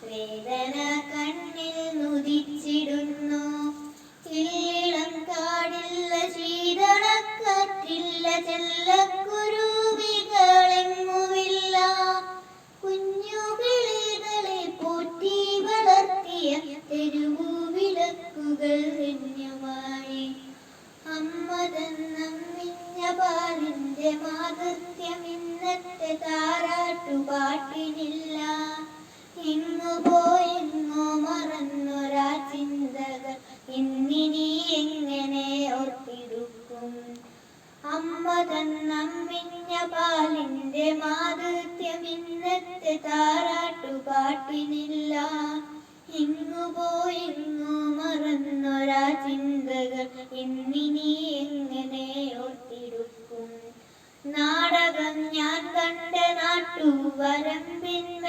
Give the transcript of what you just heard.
വേദന കണ്ണിൽ നുദിച്ചിടുന്നു. ഇള്ളിളം കാടില്ല, ശീതളക്കാറ്റില്ല, ചെല്ലക്കുരുവികളെങ്ങുമില്ല. കുഞ്ഞു കിളികളെ പോറ്റി വളർത്തിയ തെരുവു വിളക്കുകൾ ധന്യമായി. അമ്മ തന്നമ്മിഞ്ഞ പാലിന്റെ മാധുര്യം ഇന്നത്തെ താരാട്ടുപാട്ടിനില്ല. എങ്ങു പോയെങ്ങോ മറന്നൊരാ ചിന്തകൾ ഇന്നിനി എങ്ങനെ ഓർത്തെടുക്കും. അമ്മ തന്നമ്മിഞ്ഞ പാലിന്റെ മാധുര്യം ഇന്നത്തെ താരാട്ടുപാട്ടിനില്ല. എങ്ങു പോയെങ്ങോ മറന്നൊരാ ചിന്തകൾ ഇന്നിനി എങ്ങനെ ഓർത്തെടുക്കും. നാടകം ഞാൻ കണ്ട നാട്ടുവരമ്പിന്മേൽ